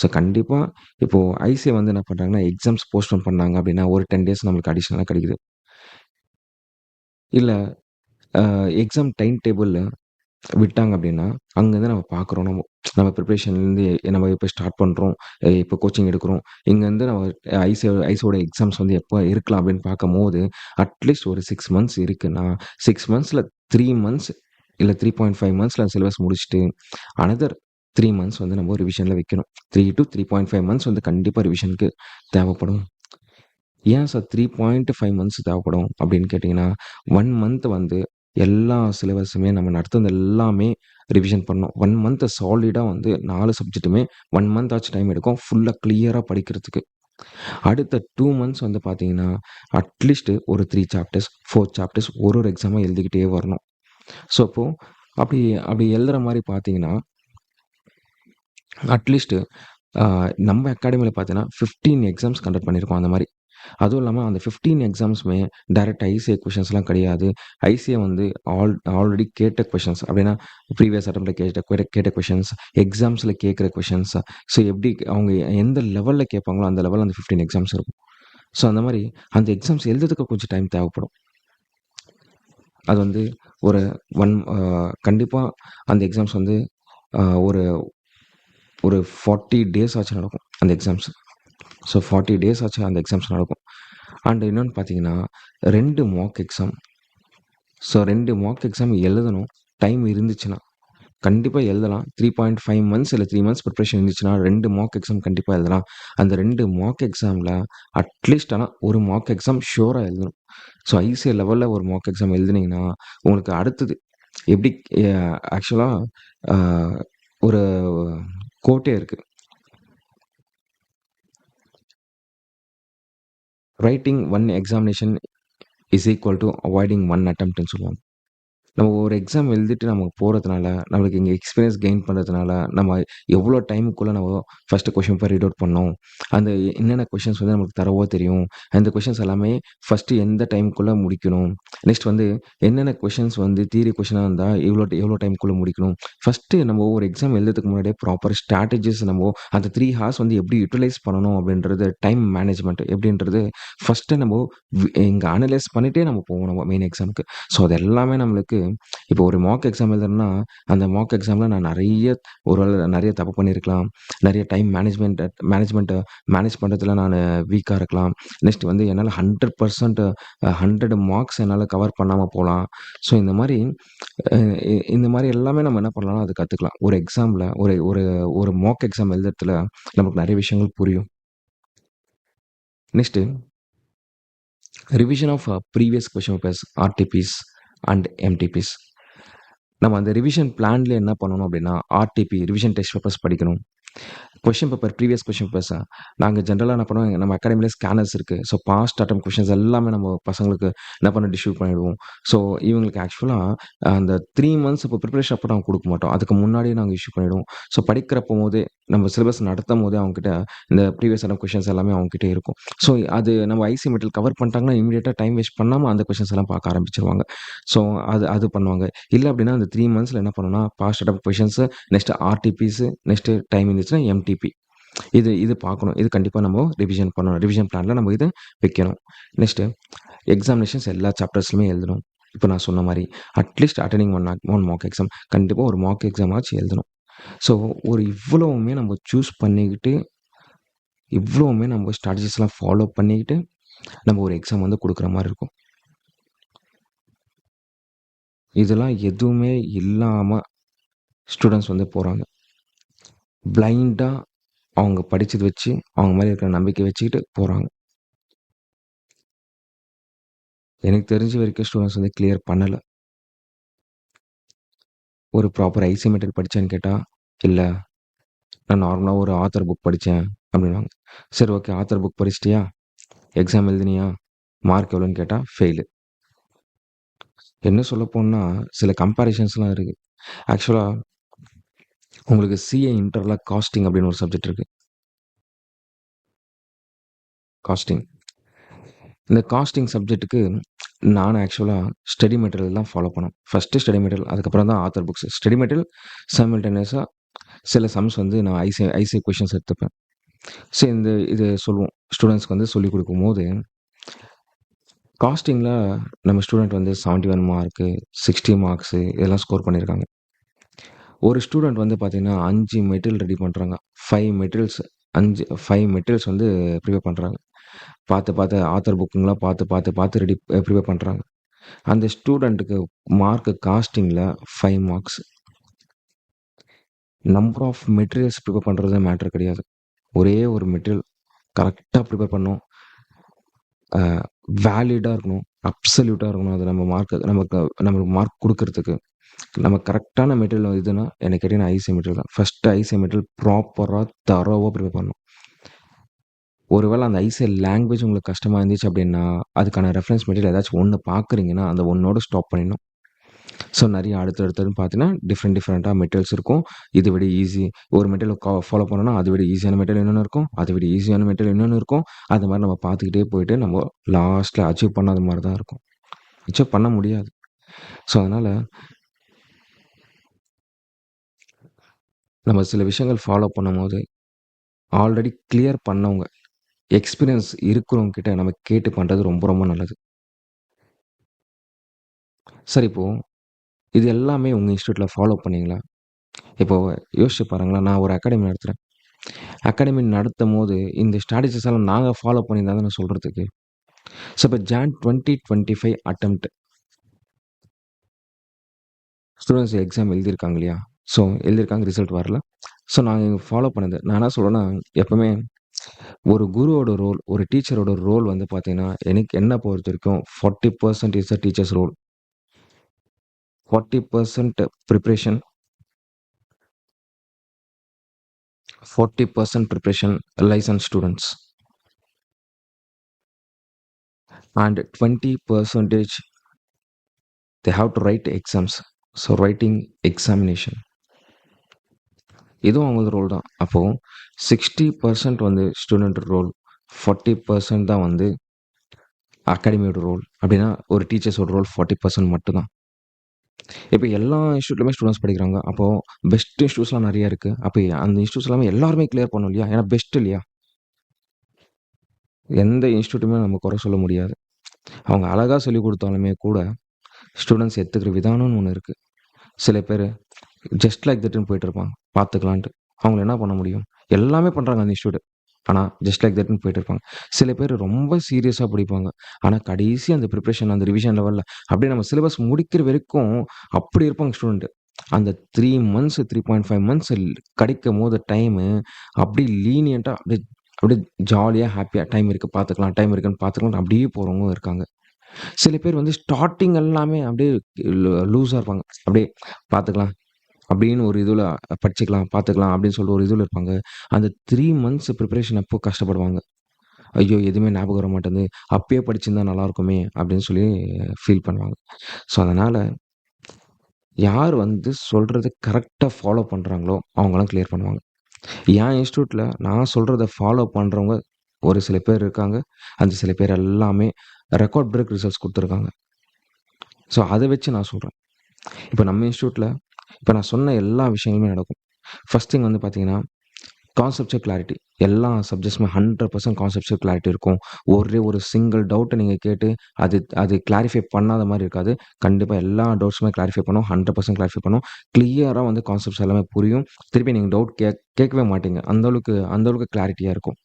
So கண்டிப்பா இப்போ ஐசிஏ வந்து என்ன பண்றாங்கன்னா, எக்ஸாம்ஸ் போஸ்ட்போன் பண்ணாங்க அப்படின்னா, ஒரு 10 டேஸ் நம்மளுக்கு அடிஷனலா கிடைக்குது. இல்ல எக்ஸாம் டைம் டேபிள் விட்டாங்க அப்படின்னா, அங்கருந்து நம்ம பார்க்குறோம். நம்ம ப்ரிப்பரேஷன்லேருந்து நம்ம எப்போ ஸ்டார்ட் பண்றோம், எப்போ கோச்சிங் எடுக்கிறோம். இங்கேருந்து நம்ம ஐசியோட எக்ஸாம்ஸ் வந்து எப்போ இருக்கலாம் அப்படின்னு பார்க்கும்போது, அட்லீஸ்ட் ஒரு 6 மந்த்ஸ் இருக்குன்னா, 6 மந்த்ஸ்ல 3 மந்த்ஸ் இல்ல 3.5 மந்த்ஸ்ல சிலபஸ் முடிச்சுட்டு, அனதர் 3 மந்த்ஸ் வந்து நம்ம ரிவிஷன்ல வைக்கணும். 3 டூ 3.5 மந்த்ஸ் வந்து கண்டிப்பா ரிவிஷனுக்கு தேவைப்படும். ஏன் சார் 3.5 மந்த்ஸ் தேவைப்படும் அப்படின்னு கேட்டீங்கன்னா, 1 மந்த் வந்து எல்லா சிலபஸுமே நம்ம நடத்துனது எல்லாமே ரிவிஷன் பண்ணணும். 1 மந்த் சாலிடா வந்து 4 சப்ஜெக்ட்டுமே 1 மந்த் ஆச்சு டைம் எடுக்கும். ஃபுல்லா கிளியரா படிக்கிறதுக்கு. அடுத்த 2 மந்த்ஸ் வந்து பார்த்தீங்கன்னா, அட்லீஸ்ட் ஒரு 3 சாப்டர்ஸ், 4 சாப்டர்ஸ் ஒரு எக்ஸாமா எழுதிக்கிட்டே வரணும். ஸோ, அப்போ அப்படி அப்படி எழுதுற மாரி பார்த்தீங்கன்னா, அட்லீஸ்ட் அ நம்ம அகாடமில பார்த்தீங்கன்னா, 15 எக்ஸாம்ஸ் கண்டக்ட் பண்ணியிருக்கோம் அந்த மாரி. அதுவும் இல்லாம அந்த 15 எக்ஸாம்ஸுமே டைரக்ட் ஐசிஏ கொஷின்ஸ்லாம் கிடையாது. ஐசிஏ வந்து ஆல்ரெடி கேட்ட கொஷின்ஸ் அப்படின்னா, ப்ரீவியஸ் அட்டெம்ப்ட்ல கேட்ட கொஷின்ஸ், எக்ஸாம்ஸ்ல கேட்கிற கொஷின்ஸ். ஸோ எப்படி அவங்க எந்த லெவல்ல கேட்பாங்களோ, அந்த லெவல்ல அந்த 15 எக்ஸாம்ஸ் இருக்கும். ஸோ அந்த மாரி அந்த எக்ஸாம்ஸ் எழுதுறதுக்கு கொஞ்சம் டைம் தேவைப்படும். அது வந்து ஒரு கண்டிப்பா அந்த எக்ஸாம்ஸ் வந்து அ ஒரு ஒரு 40 டேஸ் ஆச்சு நடக்கும் அந்த எக்ஸாம்ஸ். ஸோ 40 டேஸ் ஆச்சு அந்த எக்ஸாம்ஸ் நடக்கும். அண்ட் இன்னொன்னு பார்த்தீங்கன்னா, 2 mock exam. So 2 mock exam எழுதணும். டைம் இருந்துச்சுன்னா, கண்டிப்பா எழுதலாம். 3.5 மந்த்ஸ் இல்ல 3 மந்த்ஸ் பிரிப்பரேஷன் இருந்துச்சுன்னா, 2 மாக் எக்ஸாம் கண்டிப்பா எழுதலாம். அந்த 2 மாக் எக்ஸாம்ல அட்லீஸ்ட் ஆனா 1 மாக் எக்ஸாம் ஷூரா எழுதணும். ஸோ ஐசிஏ லெவல்ல ஒரு மாக் எக்ஸாம் எழுதுனீங்கன்னா, உங்களுக்கு அடுத்தது எப்படி ஆக்சுவலா அ ஒரு கோட்டே இருக்கு. Writing 1 examination is equal to avoiding 1 அட்டெம்ப்ட்ன்னு சொல்லுவாங்க. நம்ம ஒரு எக்ஸாம் எழுதிட்டு நம்ம போறதுனால, நம்மளுக்கு இங்க எக்ஸ்பீரியன்ஸ் கெயின் பண்றதுனால, நம்ம எவ்வளோ டைமுக்குள்ள நம்ம first question paper read out பண்ணோம். அந்த என்னென்ன கொஸ்டின்ஸ் வந்து நமக்கு தரோவா தெரியும். அந்த கொஸ்டின்ஸ் எல்லாமே ஃபர்ஸ்ட்டு எந்த டைம்க்குள்ள முடிக்கணும். நெக்ஸ்ட் வந்து என்னென்ன கொஸ்டின்ஸ் வந்து தியரி கொஸ்டினா இருந்தா எவ்வளோ டைம்க்குள்ள முடிக்கணும். ஃபர்ஸ்ட்டு நம்ம ஒரு எக்ஸாம் எழுதுறதுக்கு முன்னாடியே ப்ராப்பர் ஸ்ட்ராட்டஜிஸ் நம்ம அந்த 3 ஹார்ஸ் வந்து எப்படி யுட்டிலைஸ் பண்ணணும் அப்படின்றது டைம் மேனேஜ்மெண்ட் எப்படின்றது ஃபர்ஸ்ட்டு நம்ம இங்க அனலைஸ் பண்ணிட்டே நம்ம போவோம் நம்ம மெயின் எக்ஸாம்க்கு. ஸோ அது எல்லாமே நம்மளுக்கு இப்போ ஒரு மாக் எக்ஸாம் எழுதுறேன்னா, அந்த மாக் எக்ஸாம்ல நான் ஒரு வேள நெறைய தப்பு பண்ணியிருக்கலாம். நெறைய டைம் மேனேஜ்மென்ட்ட மேனேஜ் பண்றதுல நானு வீக்கா இருக்கலாம். நெக்ஸ்ட் வந்து என்னால 100% 100 மார்க்ஸ் என்னால கவர் பண்ணாம போலாம். ஸோ அ இந்த மாரி எல்லாமே நம்ம என்ன பண்ணலாம்னா, அது கத்துக்கலாம். ஒரு எக்ஸாம்ல ஒரு ஒரு ஒரு மாக் எக்ஸாம் எழுதுறதுல நமக்கு நெறைய விஷயங்கள் புரியும். Next revision of previous question papers, RTPs and MTPs. நம்ம அந்த ரிவிஷன் பிளான்ல என்ன பண்ணணும் அப்படின்னா, ஆர்டிபி ரிவிஷன் டெஸ்ட் பேப்பர்ஸ் படிக்கணும். கொஸ்டின் பேப்பர் ப்ரீவியஸ் கொஸ்டின் பேப்பர்ஸ நாங்க ஜென்ரலா என்ன பண்ணுவோம், நம்ம அகாடமில ஸ்கேனர்ஸ் இருக்கு. ஸோ பாஸ்ட் அட்டெம்ப்ட் கொஸ்டின்ஸ் எல்லாமே நம்ம பசங்களுக்கு என்ன பண்ண டிஸ்ட்ரிபியூட் பண்ணிடுவோம். ஸோ இவங்களுக்கு ஆக்சுவலா அந்த 3 மந்த்ஸ் இப்போ ப்ரிப்பரேஷன் அப்போ நாங்க குடுக்க மாட்டோம். அதுக்கு முன்னாடியே நாங்க இஷ்யூ பண்ணிடுவோம். ஸோ படிக்கிறப்போதே நம்ம சிலபஸ் நடத்தும்போதே அவங்ககிட்ட இந்த ப்ரீவியஸ் அட்டெம்ப்ட் கொஸ்டின்ஸ் எல்லாமே அவங்ககிட்ட இருக்கும். ஸோ அது நம்ம ஐசி மெட்டீரியல் கவர் பண்ணிட்டாங்கன்னா, இமிடியேட்டா டைம் வேஸ்ட் பண்ணாம அந்த கொஸ்டின்ஸ் எல்லாம் பார்க்க ஆரம்பிச்சுருவாங்க. ஸோ அது அது பண்ணுவாங்க. இல்ல அப்படின்னா அந்த 3 மந்த்ஸ்ல என்ன பண்ணணும்னா, past attempt questions, next RTPs, next time இருந்துச்சுன்னா எம்டிபி. இது இது பார்க்கணும். இது கண்டிப்பா நம்ம ரிவிஷன் பண்ணணும். ரிவிஷன் பிளான்ல நம்ம இத வைக்கணும். நெக்ஸ்ட் எக்ஸாமினேஷன்ஸ் எல்லா சாப்டர்ஸ்லயுமே எழுதணும். இப்ப நான் சொன்ன மாரி at least attending one mock exam. கண்டிப்பா ஒரு மாக் எக்ஸாமாச்சும் எழுதணும். ஸோ ஒரு இவ்வளவுமே நம்ம சூஸ் பண்ணிக்கிட்டு, இவ்வளவுமே நம்ம ஸ்ட்ராட்டஜிஸ்லாம் ஃபாலோ பண்ணிக்கிட்டு, நம்ம ஒரு எக்ஸாம் வந்து குடுக்குற மாரி இருக்கும். இதெல்லாம் எதுவுமே இல்லாம ஸ்டூடண்ட்ஸ் வந்து போறாங்க. பிளைண்டா அவங்க படிச்சத வச்சு, அவங்க மேல இருக்கிற நம்பிக்கை வச்சுக்கிட்டு போறாங்க. எனக்கு தெரிஞ்ச வரைக்கும் ஸ்டூடண்ட்ஸ் வந்து கிளியர் பண்ணல. ஒரு ப்ராப்பர் ஐசி மெட்டீரியல் படிச்சேன்னு கேட்டா, இல்ல நான் நார்மலா ஒரு ஆத்தர் புக் படிச்சேன் அப்படின்னுவாங்க. சரி ஓகே ஆத்தர் புக் படிச்சிட்டியா? எக்ஸாம் எழுதினியா? மார்க் எவ்வளோன்னு கேட்டா ஃபெயிலு. இன்னும் சொல்லப்போனா சில கம்பேரிசன்ஸ்லாம் இருக்கு. ஆக்சுவலா உங்களுக்கு சிஏ இன்டர்ல காஸ்டிங் அப்படின்னு ஒரு சப்ஜெக்ட் இருக்கு. காஸ்டிங். இந்த காஸ்டிங் சப்ஜெக்ட்டுக்கு நான் ஆக்சுவலா ஸ்டடி மெட்டீரியல் தான் ஃபாலோ பண்ணேன். ஃபர்ஸ்ட்டு ஸ்டடி மெட்டீரியல் அதுக்கப்புறம் தான் ஆத்தர் புக்ஸ். ஸ்டடி மெட்டீரியல் சைமல்டேனியஸா சில சம்ஸ் வந்து நான் ஐசிஐ கொஸ்டின்ஸ் எடுத்துப்பேன். ஸோ இது சொல்லுவோம். ஸ்டூடண்ட்ஸ்க்கு வந்து சொல்லிக் குடுக்கும்போது, காஸ்டிங்ல நம்ம ஸ்டூடண்ட் வந்து 71 மார்க்கு, 60 மார்க்ஸு இதெல்லாம் ஸ்கோர் பண்ணியிருக்காங்க. ஒரு ஸ்டூடண்ட் வந்து பார்த்தீங்கன்னா, 5 மெட்டீரியல் ரெடி பண்றாங்க. 5 மெட்டீரியல்ஸ் 5 மெட்டீரியல்ஸ் வந்து ப்ரிப்பேர் பண்றாங்க. பார்த்து ஆத்தர் புக்குங்கலாம் பார்த்து ப்ரிப்பேர் பண்றாங்க. அந்த ஸ்டூடண்ட்டுக்கு மார்க்கு காஸ்டிங்ல 5 marks. Number of materials prepare பண்றது மேட்டர் கிடையாது. ஒரே ஒரு மெட்டீரியல் கரெக்ட்டா ப்ரிப்பேர் பண்ணணும். அ வேலிடா இருக்கணும். அப்சல்யூட்டா இருக்கணும். அது நம்ம நம்மளுக்கு மார்க் குடுக்குறதுக்கு. நம்ம கரெக்ட்டான மெட்டீரியல் இதுன்னா, என்ன கேட்டீங்கன்னா ஐசி மெட்டீரியல் தான். ஃபர்ஸ்ட்டு ஐசி மெட்டீரியல் ப்ராப்பரா, தரோவா ப்ரிப்பேர் பண்ணணும். ஒரு வேள அந்த ஐசி லாங்குவேஜ் உங்களுக்கு கஷ்டமா இருந்துச்சு அப்டின்னா, அதுக்கான ரெஃபரன்ஸ் மெட்டீரியல் ஏதாச்சும் ஒண்ணு பார்க்குறீங்கன்னா, அந்த ஒண்ணோட ஸ்டாப் பண்ணிடணும். ஸோ நெறைய அடுத்தடுத்ததுன்னு பார்த்தீங்கன்னா, டிஃப்ரெண்ட்டா மெட்டீரியல்ஸ் இருக்கும். இத விட ஈஸி ஒரு மெட்டீரியல் ஃபாலோ பண்ணோம்னா, அத விட ஈஸியான மெட்டீரியல் இன்னொன்னு இருக்கும். அத விட ஈஸியான மெட்டீரியல் இன்னொன்னு இருக்கும். அந்த மாரி நம்ம பார்த்துக்கிட்டே போயிட்டு, நம்ம லாஸ்ட்ல அச்சீவ் பண்ணாத மாரி தான் இருக்கும். அச்சீவ் பண்ண முடியாது. ஸோ அதனால நம்ம சில விஷயங்கள் ஃபாலோ பண்ணும்போது, ஆல்ரெடி கிளியர் பண்ணவங்க, எக்ஸ்பீரியன்ஸ் இருக்கிறவங்க கிட்ட நம்ம கேட்டு பண்றது ரொம்ப ரொம்ப நல்லது. சார் இப்போ இது எல்லாமே உங்க இன்ஸ்டிடியூட்ல ஃபாலோ பண்ணீங்களா? இப்போ யோசிச்சு பாருங்களேன், நான் ஒரு அகாடமி நடத்துறேன். அகாடமி நடத்தும்போது, இந்த ஸ்ட்ராட்டஜிஸ் எல்லாம் நாங்க ஃபாலோ பண்ணியிருந்தா தானே சொல்றதுக்கு. ஸோ இப்ப ஜான் 2025 அட்டெம்ப்ட் ஸ்டூடண்ட்ஸ் எக்ஸாம் எழுதியிருக்காங்க இல்லையா? ஸோ எழுதியிருக்காங்க, ரிசல்ட் வரல. ஸோ நாங்க ஃபாலோ பண்ணது நான் என்ன சொல்றேன்னா, எப்பவுமே ஒரு குருவோட ரோல், ஒரு டீச்சரோட ரோல் வந்து பார்த்தீங்கன்னா, எனக்கு என்ன பொறுத்தவரைக்கும் 40% is the teachers role. 40% preparation, 40% preparation lies on students and 20% they have to write exams. So writing examination இதுவும் அவங்களது ரோல் தான். அப்போது 60% வந்து ஸ்டூடெண்ட் ரோல், 40% தான் வந்து அகாடமியோட ரோல். அப்படின்னா ஒரு டீச்சர்ஸோட ரோல் 40% மட்டும்தான். இப்போ எல்லா இன்ஸ்டியூட்லையுமே ஸ்டூடெண்ட்ஸ் படிக்கிறாங்க. அப்போது பெஸ்ட் இன்ஸ்டியூட்ஸ்லாம் நிறைய இருக்குது. அப்போ அந்த இன்ஸ்டியூட்ஸ் எல்லாமே எல்லாருமே கிளியர் பண்ணணும் இல்லையா? ஏன்னா பெஸ்ட் இல்லையா? எந்த இன்ஸ்டியூட்டுமே நம்ம குறை சொல்ல முடியாது. அவங்க அழகாக சொல்லிக் கொடுத்தாலுமே கூட ஸ்டூடெண்ட்ஸ் எடுத்துக்கிற விதானம்னு ஒன்று இருக்குது. சில பேர் ஜஸ்ட் லைக் தட்னு போயிட்டு இருப்பாங்க பார்த்துக்கலான்ட்டு. அவங்கள என்ன பண்ண முடியும்? எல்லாமே பண்ணுறாங்க அந்த இன்ஸ்டியூட். ஆனால் ஜஸ்ட் லைக் தட்னு போயிட்டு இருப்பாங்க. சில பேர் ரொம்ப சீரியஸாக படிப்பாங்க. ஆனால் கடைசி அந்த ப்ரிப்ரேஷன் அந்த ரிவிஷன் லெவலில் அப்படியே நம்ம சிலபஸ் முடிக்கிற வரைக்கும் அப்படி இருப்பாங்க ஸ்டூடெண்ட்டு. அந்த 3 மந்த்ஸ் 3.5 மந்த்ஸ் கிடைக்கும் போது டைமு அப்படி லீனியண்ட்டாக அப்படியே அப்படியே ஜாலியாக ஹாப்பியாக டைம் இருக்குது பார்த்துக்கலாம், டைம் இருக்குன்னு பார்த்துக்கலாம் அப்படியே போகிறவங்க இருக்காங்க. சில பேர் வந்து ஸ்டார்ட்டிங் எல்லாமே அப்படியே லூஸாக இருப்பாங்க. அப்படியே பார்த்துக்கலாம் அப்படின்னு ஒரு இதில் படிச்சுக்கலாம் பார்த்துக்கலாம் அப்படின்னு சொல்லிட்டு ஒரு இதில் இருப்பாங்க. அந்த 3 மந்த்ஸ் ப்ரிப்பரேஷன் அப்போ கஷ்டப்படுவாங்க. ஐயோ எதுவுமே ஞாபகம் வர மாட்டேங்குது, அப்பயே படிச்சிருந்தா நல்லாயிருக்குமே அப்படின்னு சொல்லி ஃபீல் பண்ணுவாங்க. ஸோ அதனால் யார் வந்து சொல்கிறத கரெக்டாக ஃபாலோ பண்ணுறாங்களோ அவங்களாம் கிளியர் பண்ணுவாங்க. என் இன்ஸ்டியூட்டில் நான் சொல்கிறத ஃபாலோ பண்ணுறவங்க ஒரு சில பேர் இருக்காங்க. அந்த சில பேர் எல்லாமே ரெக்கார்ட் பிரேக் ரிசல்ட்ஸ் கொடுத்துருக்காங்க. ஸோ அதை வச்சு நான் சொல்கிறேன். இப்போ நம்ம இன்ஸ்டியூட்டில் இப்போ நான் சொன்ன எல்லா விஷயங்களுமே நடக்கும். ஃபர்ஸ்ட் திங் வந்து பார்த்தீங்கன்னா கான்செப்சுவல் கிளாரிட்டி. எல்லா சப்ஜெக்ட்ஸுமே 100% கான்செப்சுவல் கிளாரிட்டி இருக்கும். ஒரே ஒரு சிங்கிள் டவுட்டை நீங்கள் கேட்டு அது கிளாரிஃபை பண்ணாத மாதிரி இருக்காது. கண்டிப்பாக எல்லா டவுட்ஸுமே கிளாரிஃபை பண்ணும். 100% கிளாரிஃபை பண்ணும். கிளியராக வந்து கான்செப்ட்ஸ் எல்லாமே புரியும். திருப்பி நீங்கள் டவுட் கேட்கவே மாட்டீங்க. அந்த அளவுக்கு கிளாரிட்டியாக இருக்கும்.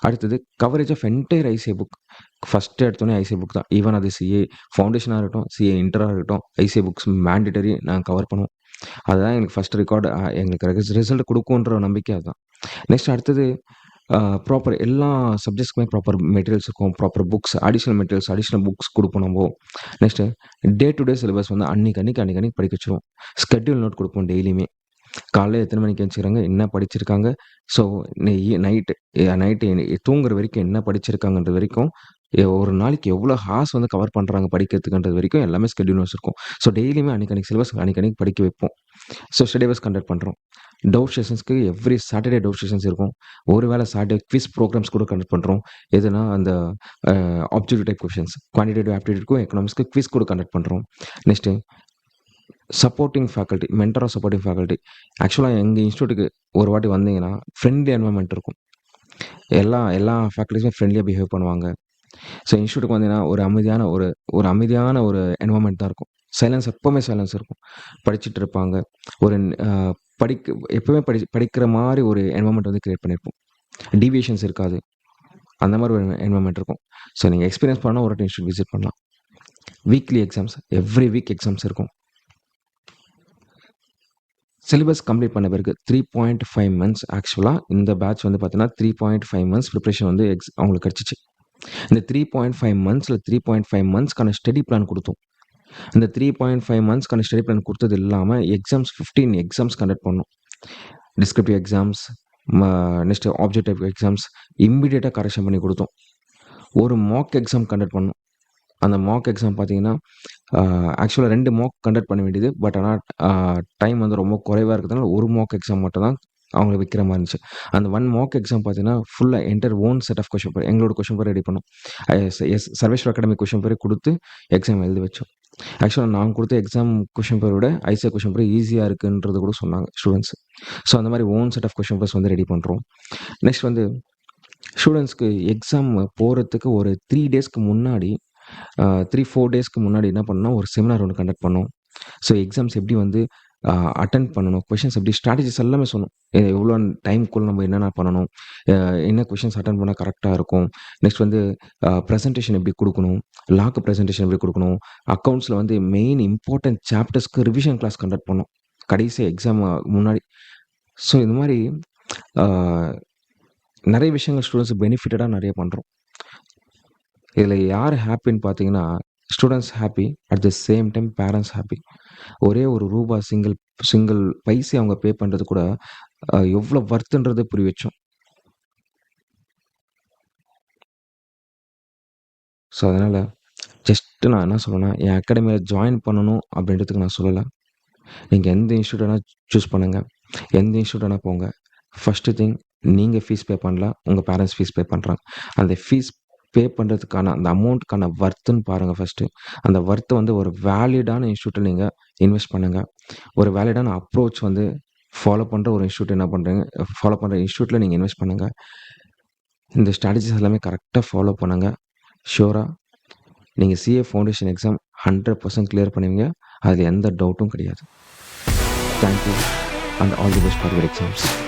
அடுத்தது coverage of entire ICA book. First எடுத்தோன்னே ஐசிஏ புக் தான். ஈவன் அது சிஏ ஃபவுண்டேஷனாக இருக்கட்டும், சிஏ இன்டராக இருக்கட்டும், ஐசிஏ புக்ஸ் மேண்டேட்டரி நாங்கள் கவர் பண்ணுவோம். அதுதான் எங்களுக்கு ஃபஸ்ட் ரெக்கார்டு எங்களுக்கு ரிசல்ட் கொடுக்குன்ற நம்பிக்கை அதுதான். நெக்ஸ்ட் அடுத்தது ப்ராப்பர் எல்லா சப்ஜெக்ட்ஸ்க்குமே ப்ராப்பர் மெட்டீரியல்ஸ் இருக்கும். Proper books, additional materials, additional books கொடுப்போம் நம்ம. Next day to day syllabus வந்து அன்னைக்கு படிக்க வச்சுருவோம். ஸ்கெட்யூல் நோட் கொடுப்போம் டெய்லியுமே. காலையில் எத்தனை மணிக்கு எழுந்திரிக்கிறாங்க, என்ன படிச்சிருக்காங்க, ஸோ நைட்டு தூங்குற வரைக்கும் என்ன படிச்சிருக்காங்கன்றது வரைக்கும், ஒரு நாளைக்கு எவ்வளோ ஹார்ஸ் வந்து கவர் பண்ணுறாங்க படிக்கிறதுக்குன்றது வரைக்கும் எல்லாமே ஸ்கெட்யூல் நோட்ஸ் இருக்கும். ஸோ டெய்லியுமே அன்னைக்கு சிலபஸ் அன்னைக்கு படிக்க வைப்போம். ஸோ ஸ்டடி பஸ் கண்டக்ட் பண்ணுறோம். டவுட் செஷன்ஸ்க்கு எவ்ரி சாட்டர்டே டவுட் செஷன்ஸ் இருக்கும். ஒரு வேளை சாட்டர்டே குவிஸ் ப்ரோக்ராம்ஸ் கூட கண்டக்ட் பண்ணுறோம். எதுனா அந்த ஆப்ஜெக்டிவ் டைப் கொஷின்ஸ், குவான்டிடேட்டிவ் ஆப்டிடியூட்க்கும் எக்கனாமிக்ஸ்க்கு குவிஸ் கூட கண்டக்ட் பண்ணுறோம். Next supporting faculty, mentor of supporting faculty. ஆக்சுவலாக எங்கள் இன்ஸ்டியூட்டுக்கு ஒரு வாட்டி வந்தீங்கன்னா ஃப்ரெண்ட்லி என்வரன்மெண்ட் இருக்கும். எல்லா ஃபேக்கல்ட்டிஸுமே ஃப்ரெண்ட்லியாக பிஹேவ் பண்ணுவாங்க. ஸோ இன்ஸ்டியூட்டுக்கு வந்தீங்கன்னா ஒரு அமைதியான ஒரு என்வரன்மெண்ட் தான் இருக்கும். எப்போவுமே சைலன்ஸ் இருக்கும். படிச்சுட்டு இருப்பாங்க. ஒரு எப்போவுமே படிக்கிற மாதிரி ஒரு என்வரன்மெண்ட் வந்து கிரியேட் பண்ணியிருப்போம். டீவியேஷன்ஸ் இருக்காது. அந்த மாதிரி ஒரு என்வரன்மெண்ட் இருக்கும். ஸோ நீங்கள் எக்ஸ்பீரியன்ஸ் பண்ணால் ஒரு இன்ஸ்டியூட் விசிட் பண்ணலாம். Weekly exams, every week exams இருக்கும். சிலபஸ் கம்ப்ளீட் பண்ண பிறகு 3.5 மந்த்ஸ் ஆக்சுவலாக இந்த பேட்ச் வந்து பார்த்தீங்கன்னா 3.5 மந்த்ஸ் ப்ரிப்ரேஷன் வந்து அவங்களுக்கு கிடச்சிச்சு. இந்த 3.5 மந்த்ஸில் 3.5 மந்த்ஸ்க்கான ஸ்டடி பிளான் கொடுத்தோம். இந்த 3.5 மந்த்ஸ்க்கான ஸ்டடி பிளான் கொடுத்தது இல்லாமல் எக்ஸாம்ஸ் 15 எக்ஸாம்ஸ் கண்டக்ட் பண்ணோம். Descriptive exams, next objective exams இம்மிடியேட்டாக கரெக்ஷன் பண்ணி கொடுத்தோம். ஒரு மாக் எக்ஸாம் கண்டக்ட் பண்ணோம். அந்த மாக் எக்ஸாம் பார்த்தீங்கன்னா ஆக்சுவலாக 2 மாக் கண்டக்ட் பண்ண வேண்டியது. பட் ஆனால் டைம் வந்து ரொம்ப குறைவாக இருக்கிறதுனால ஒரு மாக் எக்ஸாம் மட்டும் தான் அவங்கள வைக்கிற மாதிரி இருந்துச்சு. அந்த 1 மாக் எக்ஸாம் பார்த்தீங்கன்னா ஃபுல்லாக entire own set of question paper, எங்களோட கொஷின் பேப்பர் ரெடி பண்ணோம். சர்வேஸ்வர் அகாடமி கொஷின் பேப்பர் கொடுத்து எக்ஸாம் எழுதி வச்சோம். ஆக்சுவலாக நாங்கள் கொடுத்த எக்ஸாம் கொஷின் பேப்பரை விட ஐசிஏ கொஷின் பேப்பர் ஈஸியாக இருக்குன்றது கூட சொன்னாங்க ஸ்டூடெண்ட்ஸ். ஸோ அந்த மாதிரி own set of question papers வந்து ரெடி பண்ணுறோம். நெக்ஸ்ட் வந்து ஸ்டூடெண்ட்ஸ்க்கு எக்ஸாம் போகிறதுக்கு ஒரு 3 டேஸ்க்கு முன்னாடி 3-4 டேஸ்க்கு முன்னாடி என்ன பண்ணோம், ஒரு செமினார் ஒன்று கண்டக்ட் பண்ணோம். ஸோ எக்ஸாம்ஸ் எப்படி வந்து அட்டென்ட் பண்ணணும், கொஷின்ஸ் எப்படி, ஸ்ட்ராட்டஜிஸ் எல்லாமே சொன்னோம். எவ்வளோ டைமுக்குள்ளே நம்ம என்னென்ன பண்ணணும், என்ன கொஷின்ஸ் அட்டன் பண்ணால் கரெக்டாக இருக்கும். நெக்ஸ்ட் வந்து ப்ரெசன்டேஷன் எப்படி கொடுக்கணும், லாக்கு ப்ரெசன்டேஷன் எப்படி கொடுக்கணும், அக்கௌண்ட்ஸில் வந்து மெயின் இம்பார்ட்டன்ட் சாப்டர்ஸ்க்கு ரிவிஷன் கிளாஸ் கண்டக்ட் பண்ணோம் கடைசி எக்ஸாம் முன்னாடி. ஸோ இந்த மாதிரி நிறைய விஷயங்கள் ஸ்டூடெண்ட்ஸ் பெனிஃபிட்டடாக நிறைய பண்ணுறோம். இதில் யார் ஹாப்பின்னு பார்த்தீங்கன்னா students happy, at the same time parents happy. ஒரே ஒரு ரூபா சிங்கிள் பைசே அவங்க பே பண்ணுறது கூட எவ்வளோ வர்த்துன்றதை புரிய வச்சோம். ஸோ அதனால் ஜஸ்ட்டு நான் என்ன சொல்றேன்னா, என் அகாடமியில ஜாயின் பண்ணணும் அப்படின்றதுக்கு நான் சொல்லல. நீங்க எந்த இன்ஸ்டியூட் வேணா சூஸ் பண்ணுங்க. எந்த இன்ஸ்டியூட் வேணா போங்க. ஃபர்ஸ்ட்டு திங் நீங்க ஃபீஸ் பே பண்ணலாம். உங்க பேரண்ட்ஸ் ஃபீஸ் பே பண்றாங்க. அந்த ஃபீஸ் பே பண்றதுக்கான அந்த அமௌண்ட்க்கான வொர்த்துன்னு பாருங்க ஃபர்ஸ்ட்டு. அந்த வொர்த்த வந்து ஒரு வேலிடான இன்ஸ்டியூட்ல நீங்க இன்வெஸ்ட் பண்ணுங்க. ஒரு வேலிடான அப்ரோச் வந்து ஃபாலோ பண்ற ஒரு இன்ஸ்டியூட் என்ன பண்றீங்க, ஃபாலோ பண்ற இன்ஸ்டியூட்ல நீங்க இன்வெஸ்ட் பண்ணுங்க. இந்த ஸ்ட்ராட்டஜிஸ் எல்லாமே கரெக்ட்டா ஃபாலோ பண்ணுங்க. ஷூரா நீங்க சிஏ ஃபவுண்டேஷன் எக்ஸாம் 100% கிளியர் பண்ணுவீங்க. அதுல எந்த டவுட்டும் கிடையாது. Thank you and all the best for your exams.